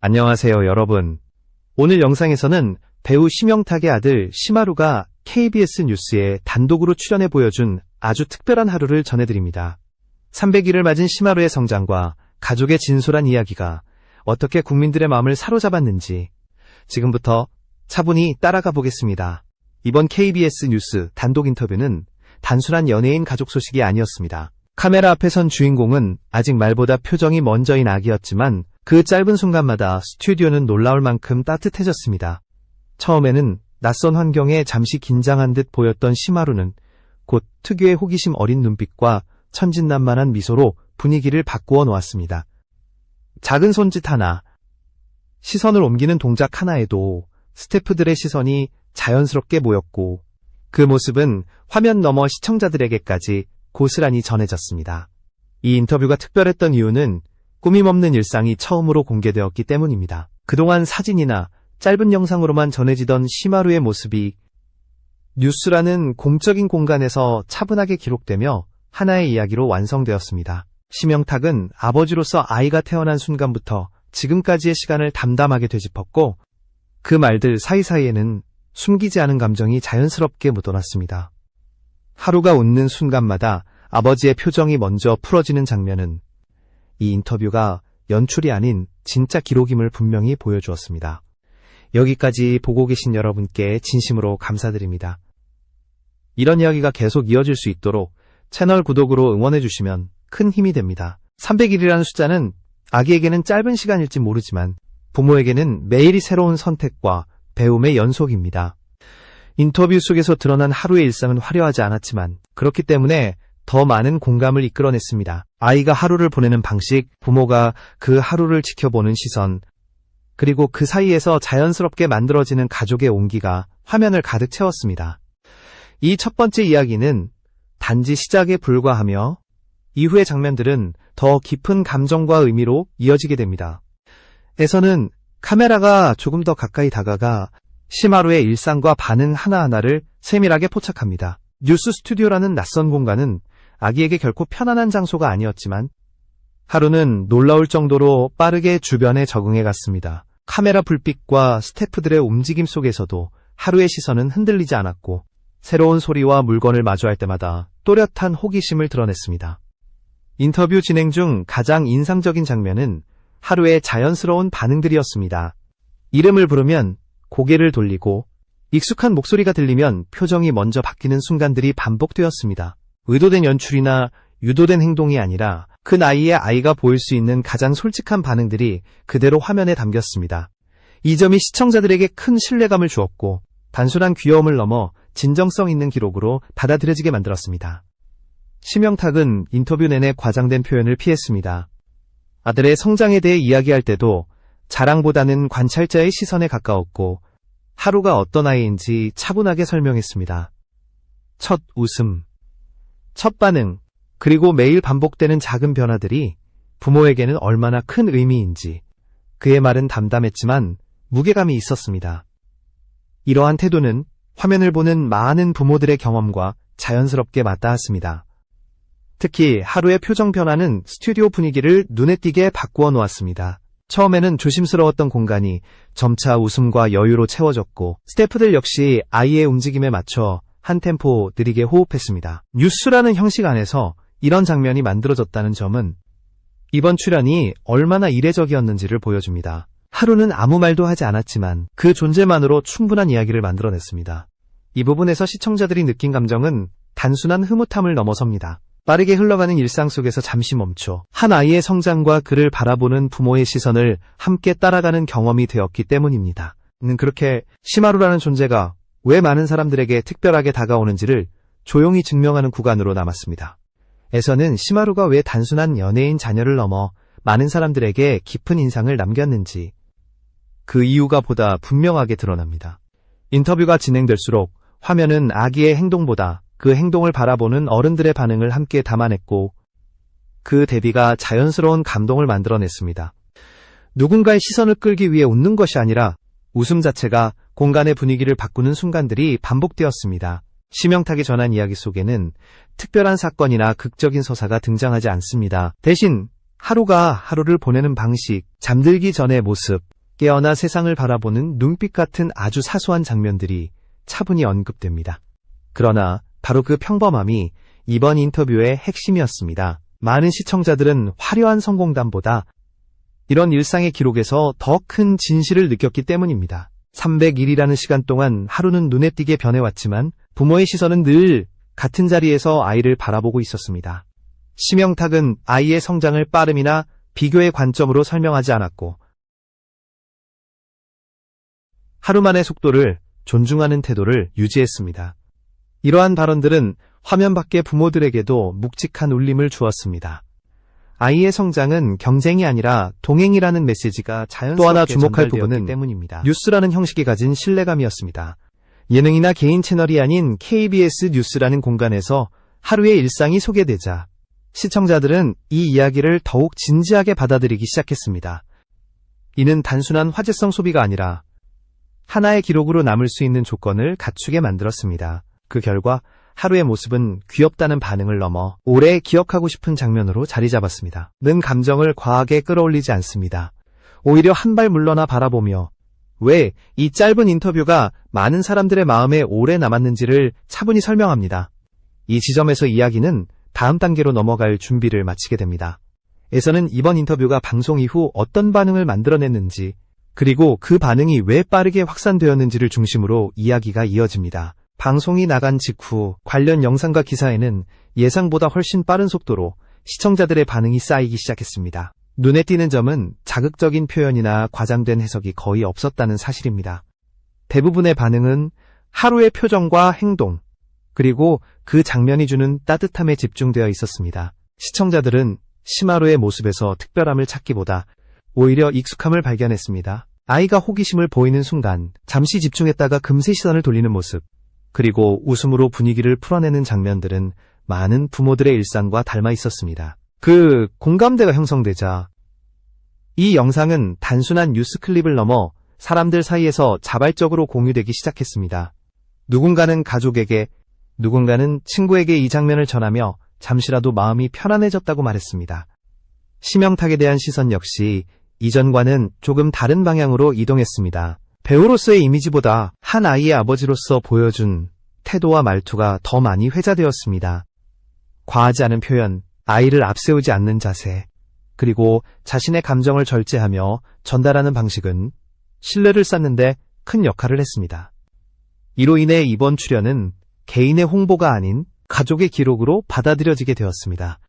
안녕하세요, 여러분. 오늘 영상에서는 배우 심영탁의 아들 심하루가 KBS 뉴스에 단독으로 출연해 보여준 아주 특별한 하루를 전해드립니다. 300일을 맞은 심하루의 성장과 가족의 진솔한 이야기가 어떻게 국민들의 마음을 사로잡았는지 지금부터 차분히 따라가 보겠습니다. 이번 KBS 뉴스 단독 인터뷰는 단순한 연예인 가족 소식이 아니었습니다. 카메라 앞에 선 주인공은 아직 말보다 표정이 먼저인 아기였지만 그 짧은 순간마다 스튜디오는 놀라울 만큼 따뜻해졌습니다. 처음에는 낯선 환경에 잠시 긴장한 듯 보였던 심하루는 곧 특유의 호기심 어린 눈빛과 천진난만한 미소로 분위기를 바꾸어 놓았습니다. 작은 손짓 하나, 시선을 옮기는 동작 하나에도 스태프들의 시선이 자연스럽게 모였고 그 모습은 화면 너머 시청자들에게까지 고스란히 전해졌습니다. 이 인터뷰가 특별했던 이유는 꾸밈없는 일상이 처음으로 공개되었기 때문입니다. 그동안 사진이나 짧은 영상으로만 전해지던 심하루의 모습이 뉴스라는 공적인 공간에서 차분하게 기록되며 하나의 이야기로 완성되었습니다. 심영탁은 아버지로서 아이가 태어난 순간부터 지금까지의 시간을 담담하게 되짚었고 그 말들 사이사이에는 숨기지 않은 감정이 자연스럽게 묻어났습니다. 하루가 웃는 순간마다 아버지의 표정이 먼저 풀어지는 장면은 이 인터뷰가 연출이 아닌 진짜 기록임을 분명히 보여주었습니다. 여기까지 보고 계신 여러분께 진심으로 감사드립니다. 이런 이야기가 계속 이어질 수 있도록 채널 구독으로 응원해주시면 큰 힘이 됩니다. 300일이라는 숫자는 아기에게는 짧은 시간일지 모르지만 부모에게는 매일이 새로운 선택과 배움의 연속입니다. 인터뷰 속에서 드러난 하루의 일상은 화려하지 않았지만 그렇기 때문에 더 많은 공감을 이끌어냈습니다. 아이가 하루를 보내는 방식, 부모가 그 하루를 지켜보는 시선, 그리고 그 사이에서 자연스럽게 만들어지는 가족의 온기가 화면을 가득 채웠습니다. 이 첫 번째 이야기는 단지 시작에 불과하며 이후의 장면들은 더 깊은 감정과 의미로 이어지게 됩니다. 에서는 카메라가 조금 더 가까이 다가가 심하루의 일상과 반응 하나하나를 세밀하게 포착합니다. 뉴스 스튜디오라는 낯선 공간은 아기에게 결코 편안한 장소가 아니었지만 하루는 놀라울 정도로 빠르게 주변에 적응해 갔습니다. 카메라 불빛과 스태프들의 움직임 속에서도 하루의 시선은 흔들리지 않았고 새로운 소리와 물건을 마주할 때마다 또렷한 호기심을 드러냈습니다. 인터뷰 진행 중 가장 인상적인 장면은 하루의 자연스러운 반응들이었습니다. 이름을 부르면 고개를 돌리고 익숙한 목소리가 들리면 표정이 먼저 바뀌는 순간들이 반복되었습니다. 의도된 연출이나 유도된 행동이 아니라 그 나이에 아이가 보일 수 있는 가장 솔직한 반응들이 그대로 화면에 담겼습니다. 이 점이 시청자들에게 큰 신뢰감을 주었고 단순한 귀여움을 넘어 진정성 있는 기록으로 받아들여지게 만들었습니다. 심영탁은 인터뷰 내내 과장된 표현을 피했습니다. 아들의 성장에 대해 이야기할 때도 자랑보다는 관찰자의 시선에 가까웠고 하루가 어떤 아이인지 차분하게 설명했습니다. 첫 웃음, 첫 반응, 그리고 매일 반복되는 작은 변화들이 부모에게는 얼마나 큰 의미인지 그의 말은 담담했지만 무게감이 있었습니다. 이러한 태도는 화면을 보는 많은 부모들의 경험과 자연스럽게 맞닿았습니다. 특히 하루의 표정 변화는 스튜디오 분위기를 눈에 띄게 바꾸어 놓았습니다. 처음에는 조심스러웠던 공간이 점차 웃음과 여유로 채워졌고 스태프들 역시 아이의 움직임에 맞춰 한 템포 느리게 호흡했습니다. 뉴스라는 형식 안에서 이런 장면이 만들어졌다는 점은 이번 출연이 얼마나 이례적이었는지를 보여줍니다. 하루는 아무 말도 하지 않았지만 그 존재만으로 충분한 이야기를 만들어냈습니다. 이 부분에서 시청자들이 느낀 감정은 단순한 흐뭇함을 넘어섭니다. 빠르게 흘러가는 일상 속에서 잠시 멈춰 한 아이의 성장과 그를 바라보는 부모의 시선을 함께 따라가는 경험이 되었기 때문입니다. 그렇게 심하루라는 존재가 왜 많은 사람들에게 특별하게 다가오는지를 조용히 증명하는 구간으로 남았습니다. 에서는 심하루가 왜 단순한 연예인 자녀를 넘어 많은 사람들에게 깊은 인상을 남겼는지 그 이유가 보다 분명하게 드러납니다. 인터뷰가 진행될수록 화면은 아기의 행동보다 그 행동을 바라보는 어른들의 반응을 함께 담아냈고 그 대비가 자연스러운 감동을 만들어냈습니다. 누군가의 시선을 끌기 위해 웃는 것이 아니라 웃음 자체가 공간의 분위기를 바꾸는 순간들이 반복되었습니다. 심영탁이 전한 이야기 속에는 특별한 사건이나 극적인 서사가 등장하지 않습니다. 대신 하루가 하루를 보내는 방식, 잠들기 전의 모습, 깨어나 세상을 바라보는 눈빛 같은 아주 사소한 장면들이 차분히 언급됩니다. 그러나 바로 그 평범함이 이번 인터뷰의 핵심이었습니다. 많은 시청자들은 화려한 성공담보다 이런 일상의 기록에서 더 큰 진실을 느꼈기 때문입니다. 300일이라는 시간 동안 하루는 눈에 띄게 변해왔지만 부모의 시선은 늘 같은 자리에서 아이를 바라보고 있었습니다. 심영탁은 아이의 성장을 빠름이나 비교의 관점으로 설명하지 않았고 하루만의 속도를 존중하는 태도를 유지했습니다. 이러한 발언들은 화면 밖의 부모들에게도 묵직한 울림을 주었습니다. 아이의 성장은 경쟁이 아니라 동행이라는 메시지가 자연스럽게 또 하나 주목할 부분은 때문입니다. 뉴스라는 형식이 가진 신뢰감이었습니다. 예능이나 개인 채널이 아닌 KBS 뉴스라는 공간에서 하루의 일상이 소개되자 시청자들은 이 이야기를 더욱 진지하게 받아들이기 시작했습니다. 이는 단순한 화제성 소비가 아니라 하나의 기록으로 남을 수 있는 조건을 갖추게 만들었습니다. 그 결과 하루의 모습은 귀엽다는 반응을 넘어 오래 기억하고 싶은 장면으로 자리 잡았습니다. 는 감정을 과하게 끌어올리지 않습니다. 오히려 한 발 물러나 바라보며 왜 이 짧은 인터뷰가 많은 사람들의 마음에 오래 남았는지를 차분히 설명합니다. 이 지점에서 이야기는 다음 단계로 넘어갈 준비를 마치게 됩니다. 에서는 이번 인터뷰가 방송 이후 어떤 반응을 만들어냈는지 그리고 그 반응이 왜 빠르게 확산되었는지를 중심으로 이야기가 이어집니다. 방송이 나간 직후 관련 영상과 기사에는 예상보다 훨씬 빠른 속도로 시청자들의 반응이 쌓이기 시작했습니다. 눈에 띄는 점은 자극적인 표현이나 과장된 해석이 거의 없었다는 사실입니다. 대부분의 반응은 하루의 표정과 행동, 그리고 그 장면이 주는 따뜻함에 집중되어 있었습니다. 시청자들은 심하루의 모습에서 특별함을 찾기보다 오히려 익숙함을 발견했습니다. 아이가 호기심을 보이는 순간 잠시 집중했다가 금세 시선을 돌리는 모습, 그리고 웃음으로 분위기를 풀어내는 장면들은 많은 부모들의 일상과 닮아 있었습니다. 그 공감대가 형성되자 이 영상은 단순한 뉴스 클립을 넘어 사람들 사이에서 자발적으로 공유되기 시작했습니다. 누군가는 가족에게, 누군가는 친구에게 이 장면을 전하며 잠시라도 마음이 편안해졌다고 말했습니다. 심영탁에 대한 시선 역시 이전과는 조금 다른 방향으로 이동했습니다. 배우로서의 이미지보다 한 아이의 아버지로서 보여준 태도와 말투가 더 많이 회자되었습니다. 과하지 않은 표현, 아이를 앞세우지 않는 자세, 그리고 자신의 감정을 절제하며 전달하는 방식은 신뢰를 쌓는데 큰 역할을 했습니다. 이로 인해 이번 출연은 개인의 홍보가 아닌 가족의 기록으로 받아들여지게 되었습니다.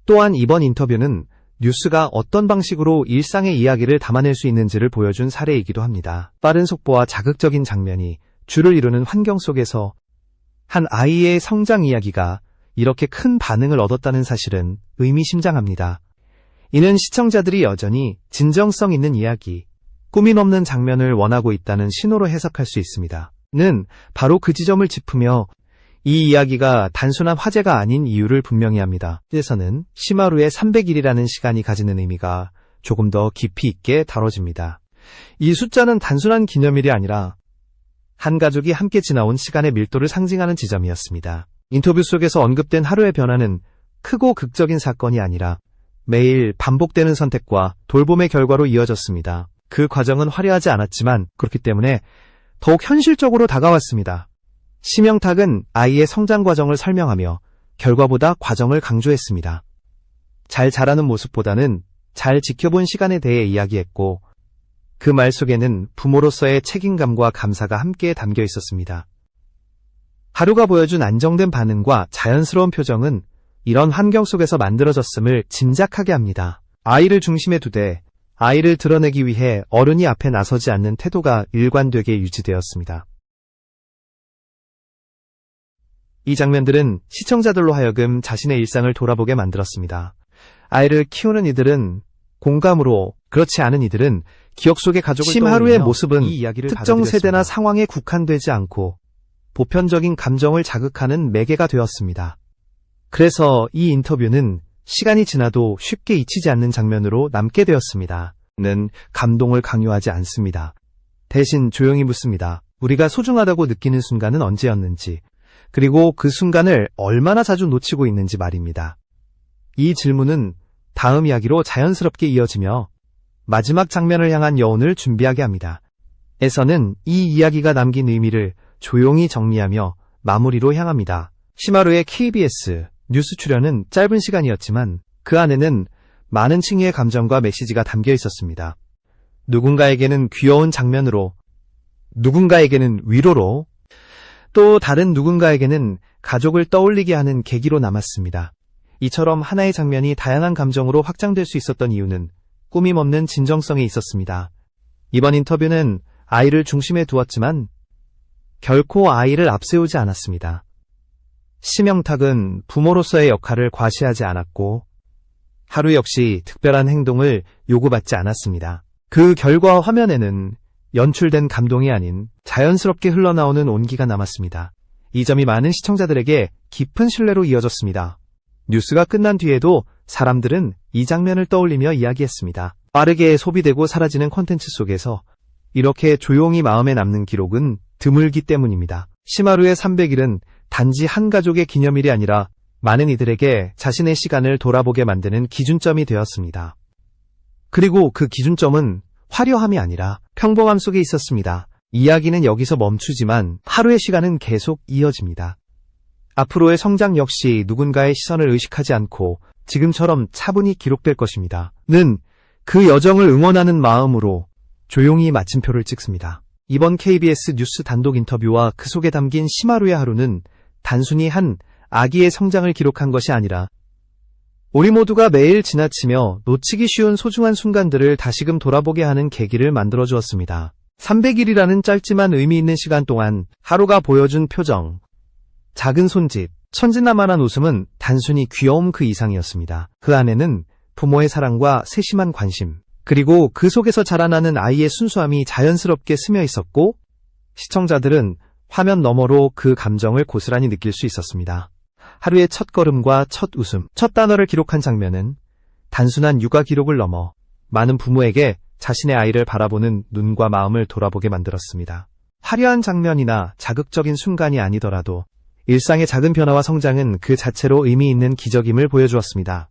또한 이번 인터뷰는 뉴스가 어떤 방식으로 일상의 이야기를 담아낼 수 있는지를 보여준 사례이기도 합니다. 빠른 속보와 자극적인 장면이 주를 이루는 환경 속에서 한 아이의 성장 이야기가 이렇게 큰 반응을 얻었다는 사실은 의미심장합니다. 이는 시청자들이 여전히 진정성 있는 이야기, 꾸밈 없는 장면을 원하고 있다는 신호로 해석할 수 있습니다. 는 바로 그 지점을 짚으며 이 이야기가 단순한 화제가 아닌 이유를 분명히 합니다. 에서는 심하루의 300일이라는 시간이 가지는 의미가 조금 더 깊이 있게 다뤄집니다. 이 숫자는 단순한 기념일이 아니라 한 가족이 함께 지나온 시간의 밀도를 상징하는 지점이었습니다. 인터뷰 속에서 언급된 하루의 변화는 크고 극적인 사건이 아니라 매일 반복되는 선택과 돌봄의 결과로 이어졌습니다. 그 과정은 화려하지 않았지만 그렇기 때문에 더욱 현실적으로 다가왔습니다. 심영탁은 아이의 성장 과정을 설명하며 결과보다 과정을 강조했습니다. 잘 자라는 모습보다는 잘 지켜본 시간에 대해 이야기했고 그 말 속에는 부모로서의 책임감과 감사가 함께 담겨 있었습니다. 하루가 보여준 안정된 반응과 자연스러운 표정은 이런 환경 속에서 만들어졌음을 짐작하게 합니다. 아이를 중심에 두되 아이를 드러내기 위해 어른이 앞에 나서지 않는 태도가 일관되게 유지되었습니다. 이 장면들은 시청자들로 하여금 자신의 일상을 돌아보게 만들었습니다. 아이를 키우는 이들은 공감으로, 그렇지 않은 이들은 기억 속의 가족을 심하루의 모습은 이 이야기를 특정 세대나 상황에 국한되지 않고 보편적인 감정을 자극하는 매개가 되었습니다. 그래서 이 인터뷰는 시간이 지나도 쉽게 잊히지 않는 장면으로 남게 되었습니다. 는 감동을 강요하지 않습니다. 대신 조용히 묻습니다. 우리가 소중하다고 느끼는 순간은 언제였는지, 그리고 그 순간을 얼마나 자주 놓치고 있는지 말입니다. 이 질문은 다음 이야기로 자연스럽게 이어지며 마지막 장면을 향한 여운을 준비하게 합니다. 에서는 이 이야기가 남긴 의미를 조용히 정리하며 마무리로 향합니다. 시마루의 KBS 뉴스 출연은 짧은 시간이었지만 그 안에는 많은 층위의 감정과 메시지가 담겨 있었습니다. 누군가에게는 귀여운 장면으로, 누군가에게는 위로로, 또 다른 누군가에게는 가족을 떠올리게 하는 계기로 남았습니다. 이처럼 하나의 장면이 다양한 감정으로 확장될 수 있었던 이유는 꾸밈 없는 진정성에 있었습니다. 이번 인터뷰는 아이를 중심에 두었지만 결코 아이를 앞세우지 않았습니다. 심영탁은 부모로서의 역할을 과시하지 않았고 하루 역시 특별한 행동을 요구받지 않았습니다. 그 결과 화면에는 연출된 감동이 아닌 자연스럽게 흘러나오는 온기가 남았습니다. 이 점이 많은 시청자들에게 깊은 신뢰로 이어졌습니다. 뉴스가 끝난 뒤에도 사람들은 이 장면을 떠올리며 이야기했습니다. 빠르게 소비되고 사라지는 콘텐츠 속에서 이렇게 조용히 마음에 남는 기록은 드물기 때문입니다. 시마루의 300일은 단지 한 가족의 기념일이 아니라 많은 이들에게 자신의 시간을 돌아보게 만드는 기준점이 되었습니다. 그리고 그 기준점은 화려함이 아니라 평범함 속에 있었습니다. 이야기는 여기서 멈추지만 하루의 시간은 계속 이어집니다. 앞으로의 성장 역시 누군가의 시선을 의식하지 않고 지금처럼 차분히 기록될 것입니다. 는 그 여정을 응원하는 마음으로 조용히 마침표를 찍습니다. 이번 KBS 뉴스 단독 인터뷰와 그 속에 담긴 시마루의 하루는 단순히 한 아기의 성장을 기록한 것이 아니라 우리 모두가 매일 지나치며 놓치기 쉬운 소중한 순간들을 다시금 돌아보게 하는 계기를 만들어 주었습니다. 300일이라는 짧지만 의미 있는 시간 동안 하루가 보여준 표정, 작은 손짓, 천진난만한 웃음은 단순히 귀여움 그 이상이었습니다. 그 안에는 부모의 사랑과 세심한 관심, 그리고 그 속에서 자라나는 아이의 순수함이 자연스럽게 스며 있었고 시청자들은 화면 너머로 그 감정을 고스란히 느낄 수 있었습니다. 하루의 첫 걸음과 첫 웃음, 첫 단어를 기록한 장면은 단순한 육아 기록을 넘어 많은 부모에게 자신의 아이를 바라보는 눈과 마음을 돌아보게 만들었습니다. 화려한 장면이나 자극적인 순간이 아니더라도 일상의 작은 변화와 성장은 그 자체로 의미 있는 기적임을 보여주었습니다.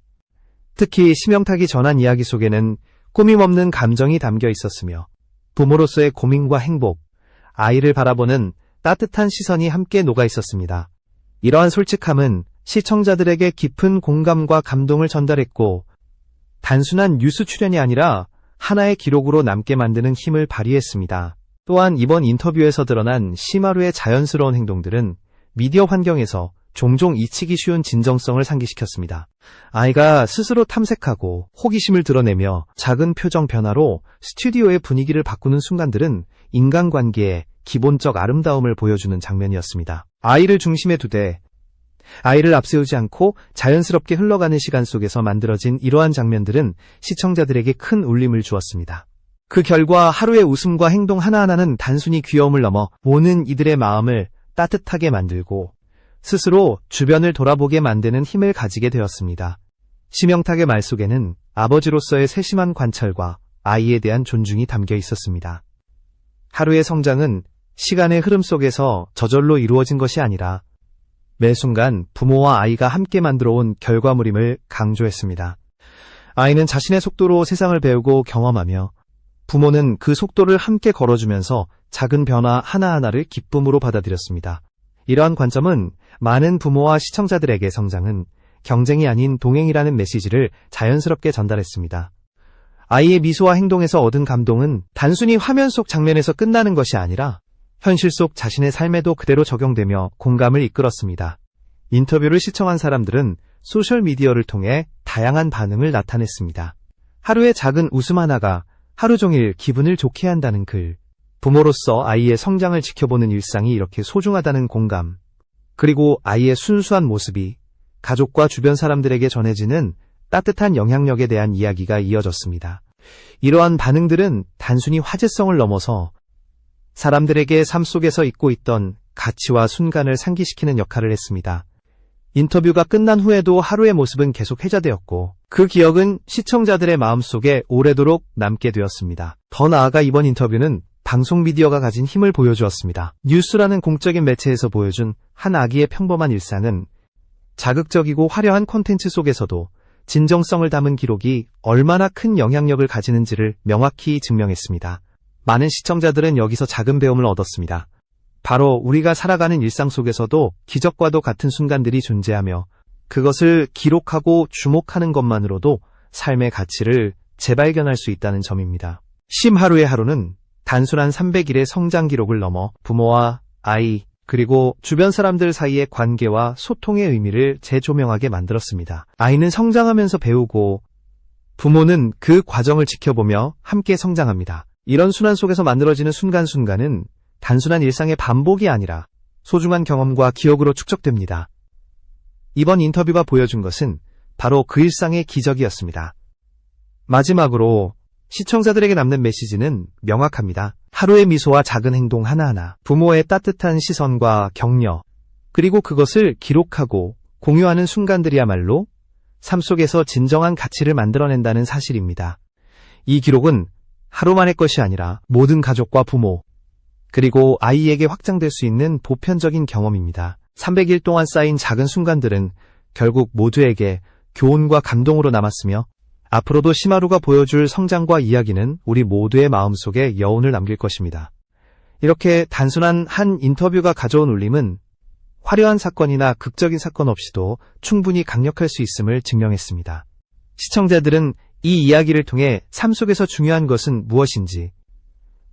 특히 심영탁이 전한 이야기 속에는 꾸밈 없는 감정이 담겨 있었으며 부모로서의 고민과 행복, 아이를 바라보는 따뜻한 시선이 함께 녹아 있었습니다. 이러한 솔직함은 시청자들에게 깊은 공감과 감동을 전달했고 단순한 뉴스 출연이 아니라 하나의 기록으로 남게 만드는 힘을 발휘했습니다. 또한 이번 인터뷰에서 드러난 시마루의 자연스러운 행동들은 미디어 환경에서 종종 잊히기 쉬운 진정성을 상기시켰습니다. 아이가 스스로 탐색하고 호기심을 드러내며 작은 표정 변화로 스튜디오의 분위기를 바꾸는 순간들은 인간관계의 기본적 아름다움을 보여주는 장면이었습니다. 아이를 중심에 두되 아이를 앞세우지 않고 자연스럽게 흘러가는 시간 속에서 만들어진 이러한 장면들은 시청자들에게 큰 울림을 주었습니다. 그 결과 하루의 웃음과 행동 하나하나는 단순히 귀여움을 넘어 보는 이들의 마음을 따뜻하게 만들고 스스로 주변을 돌아보게 만드는 힘을 가지게 되었습니다. 심영탁의 말 속에는 아버지로서의 세심한 관찰과 아이에 대한 존중이 담겨 있었습니다. 하루의 성장은 시간의 흐름 속에서 저절로 이루어진 것이 아니라 매 순간 부모와 아이가 함께 만들어온 결과물임을 강조했습니다. 아이는 자신의 속도로 세상을 배우고 경험하며 부모는 그 속도를 함께 걸어주면서 작은 변화 하나하나를 기쁨으로 받아들였습니다. 이러한 관점은 많은 부모와 시청자들에게 성장은 경쟁이 아닌 동행이라는 메시지를 자연스럽게 전달했습니다. 아이의 미소와 행동에서 얻은 감동은 단순히 화면 속 장면에서 끝나는 것이 아니라 현실 속 자신의 삶에도 그대로 적용되며 공감을 이끌었습니다. 인터뷰를 시청한 사람들은 소셜미디어를 통해 다양한 반응을 나타냈습니다. 하루의 작은 웃음 하나가 하루 종일 기분을 좋게 한다는 글, 부모로서 아이의 성장을 지켜보는 일상이 이렇게 소중하다는 공감, 그리고 아이의 순수한 모습이 가족과 주변 사람들에게 전해지는 따뜻한 영향력에 대한 이야기가 이어졌습니다. 이러한 반응들은 단순히 화제성을 넘어서 사람들에게 삶 속에서 잊고 있던 가치와 순간을 상기시키는 역할을 했습니다. 인터뷰가 끝난 후에도 하루의 모습은 계속 회자되었고 그 기억은 시청자들의 마음속에 오래도록 남게 되었습니다. 더 나아가 이번 인터뷰는 방송 미디어가 가진 힘을 보여주었습니다. 뉴스라는 공적인 매체에서 보여준 한 아기의 평범한 일상은 자극적이고 화려한 콘텐츠 속에서도 진정성을 담은 기록이 얼마나 큰 영향력을 가지는지를 명확히 증명했습니다. 많은 시청자들은 여기서 작은 배움을 얻었습니다. 바로 우리가 살아가는 일상 속에서도 기적과도 같은 순간들이 존재하며 그것을 기록하고 주목하는 것만으로도 삶의 가치를 재발견할 수 있다는 점입니다. 심하루의 하루는 단순한 300일의 성장 기록을 넘어 부모와 아이, 그리고 주변 사람들 사이의 관계와 소통의 의미를 재조명하게 만들었습니다. 아이는 성장하면서 배우고 부모는 그 과정을 지켜보며 함께 성장합니다. 이런 순환 속에서 만들어지는 순간순간은 단순한 일상의 반복이 아니라 소중한 경험과 기억으로 축적됩니다. 이번 인터뷰가 보여준 것은 바로 그 일상의 기적이었습니다. 마지막으로 시청자들에게 남는 메시지는 명확합니다. 하루의 미소와 작은 행동 하나하나, 부모의 따뜻한 시선과 격려, 그리고 그것을 기록하고 공유하는 순간들이야말로 삶 속에서 진정한 가치를 만들어낸다는 사실입니다. 이 기록은 하루만의 것이 아니라 모든 가족과 부모, 그리고 아이에게 확장될 수 있는 보편적인 경험입니다. 300일 동안 쌓인 작은 순간들은 결국 모두에게 교훈과 감동으로 남았으며 앞으로도 시마루가 보여줄 성장과 이야기는 우리 모두의 마음속에 여운을 남길 것입니다. 이렇게 단순한 한 인터뷰가 가져온 울림은 화려한 사건이나 극적인 사건 없이도 충분히 강력할 수 있음을 증명했습니다. 시청자들은 이 이야기를 통해 삶 속에서 중요한 것은 무엇인지,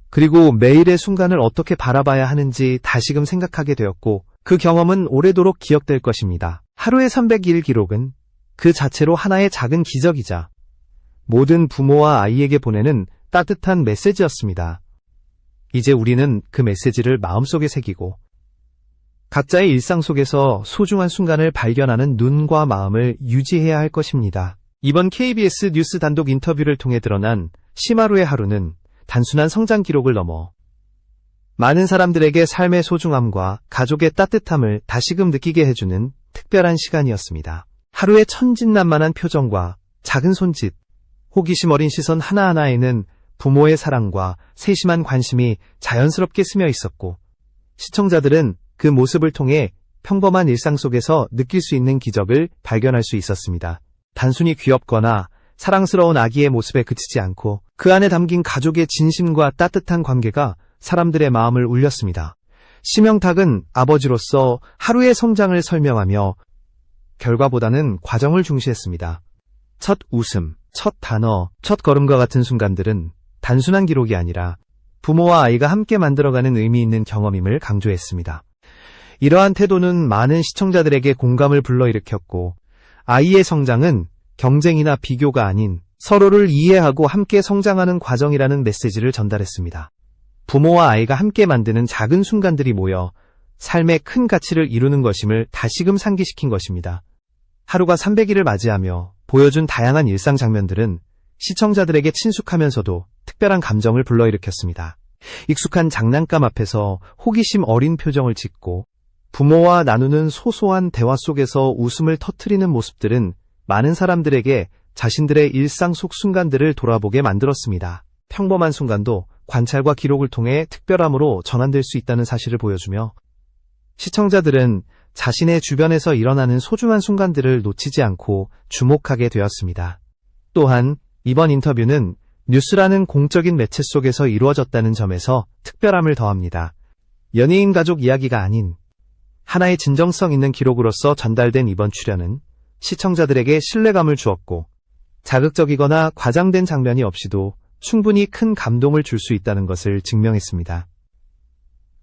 그리고 매일의 순간을 어떻게 바라봐야 하는지 다시금 생각하게 되었고, 그 경험은 오래도록 기억될 것입니다. 하루의 300일 기록은 그 자체로 하나의 작은 기적이자 모든 부모와 아이에게 보내는 따뜻한 메시지였습니다. 이제 우리는 그 메시지를 마음속에 새기고 각자의 일상 속에서 소중한 순간을 발견하는 눈과 마음을 유지해야 할 것입니다. 이번 KBS 뉴스 단독 인터뷰를 통해 드러난 시마루의 하루는 단순한 성장 기록을 넘어 많은 사람들에게 삶의 소중함과 가족의 따뜻함을 다시금 느끼게 해주는 특별한 시간이었습니다. 하루의 천진난만한 표정과 작은 손짓, 호기심 어린 시선 하나하나에는 부모의 사랑과 세심한 관심이 자연스럽게 스며 있었고, 시청자들은 그 모습을 통해 평범한 일상 속에서 느낄 수 있는 기적을 발견할 수 있었습니다. 단순히 귀엽거나 사랑스러운 아기의 모습에 그치지 않고 그 안에 담긴 가족의 진심과 따뜻한 관계가 사람들의 마음을 울렸습니다. 심영탁은 아버지로서 하루의 성장을 설명하며 결과보다는 과정을 중시했습니다. 첫 웃음, 첫 단어, 첫 걸음과 같은 순간들은 단순한 기록이 아니라 부모와 아이가 함께 만들어가는 의미 있는 경험임을 강조했습니다. 이러한 태도는 많은 시청자들에게 공감을 불러일으켰고, 아이의 성장은 경쟁이나 비교가 아닌 서로를 이해하고 함께 성장하는 과정이라는 메시지를 전달했습니다. 부모와 아이가 함께 만드는 작은 순간들이 모여 삶의 큰 가치를 이루는 것임을 다시금 상기시킨 것입니다. 하루가 300일을 맞이하며 보여준 다양한 일상 장면들은 시청자들에게 친숙하면서도 특별한 감정을 불러일으켰습니다. 익숙한 장난감 앞에서 호기심 어린 표정을 짓고 부모와 나누는 소소한 대화 속에서 웃음을 터뜨리는 모습들은 많은 사람들에게 자신들의 일상 속 순간들을 돌아보게 만들었습니다. 평범한 순간도 관찰과 기록을 통해 특별함으로 전환될 수 있다는 사실을 보여주며 시청자들은 자신의 주변에서 일어나는 소중한 순간들을 놓치지 않고 주목하게 되었습니다. 또한 이번 인터뷰는 뉴스라는 공적인 매체 속에서 이루어졌다는 점에서 특별함을 더합니다. 연예인 가족 이야기가 아닌 하나의 진정성 있는 기록으로서 전달된 이번 출연은 시청자들에게 신뢰감을 주었고, 자극적이거나 과장된 장면이 없이도 충분히 큰 감동을 줄 수 있다는 것을 증명했습니다.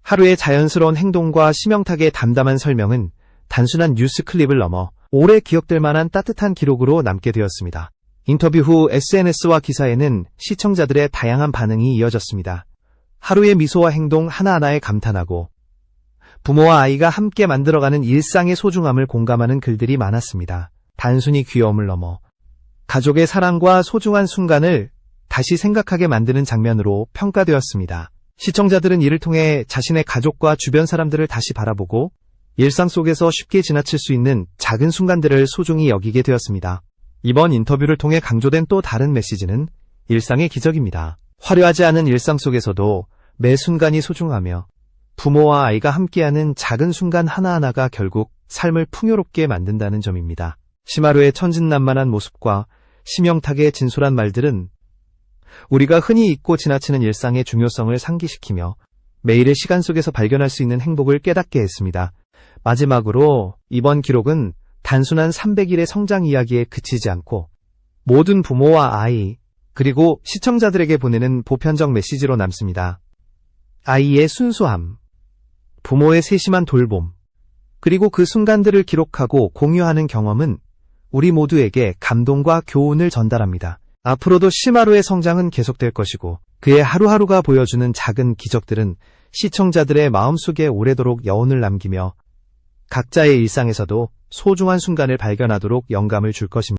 하루의 자연스러운 행동과 심영탁의 담담한 설명은 단순한 뉴스 클립을 넘어 오래 기억될 만한 따뜻한 기록으로 남게 되었습니다. 인터뷰 후 SNS와 기사에는 시청자들의 다양한 반응이 이어졌습니다. 하루의 미소와 행동 하나하나에 감탄하고 부모와 아이가 함께 만들어가는 일상의 소중함을 공감하는 글들이 많았습니다. 단순히 귀여움을 넘어 가족의 사랑과 소중한 순간을 다시 생각하게 만드는 장면으로 평가되었습니다. 시청자들은 이를 통해 자신의 가족과 주변 사람들을 다시 바라보고 일상 속에서 쉽게 지나칠 수 있는 작은 순간들을 소중히 여기게 되었습니다. 이번 인터뷰를 통해 강조된 또 다른 메시지는 일상의 기적입니다. 화려하지 않은 일상 속에서도 매 순간이 소중하며 부모와 아이가 함께하는 작은 순간 하나하나가 결국 삶을 풍요롭게 만든다는 점입니다. 시마루의 천진난만한 모습과 심영탁의 진솔한 말들은 우리가 흔히 잊고 지나치는 일상의 중요성을 상기시키며 매일의 시간 속에서 발견할 수 있는 행복을 깨닫게 했습니다. 마지막으로 이번 기록은 단순한 300일의 성장 이야기에 그치지 않고 모든 부모와 아이, 그리고 시청자들에게 보내는 보편적 메시지로 남습니다. 아이의 순수함, 부모의 세심한 돌봄, 그리고 그 순간들을 기록하고 공유하는 경험은 우리 모두에게 감동과 교훈을 전달합니다. 앞으로도 시마루의 성장은 계속될 것이고 그의 하루하루가 보여주는 작은 기적들은 시청자들의 마음속에 오래도록 여운을 남기며 각자의 일상에서도 소중한 순간을 발견하도록 영감을 줄 것입니다.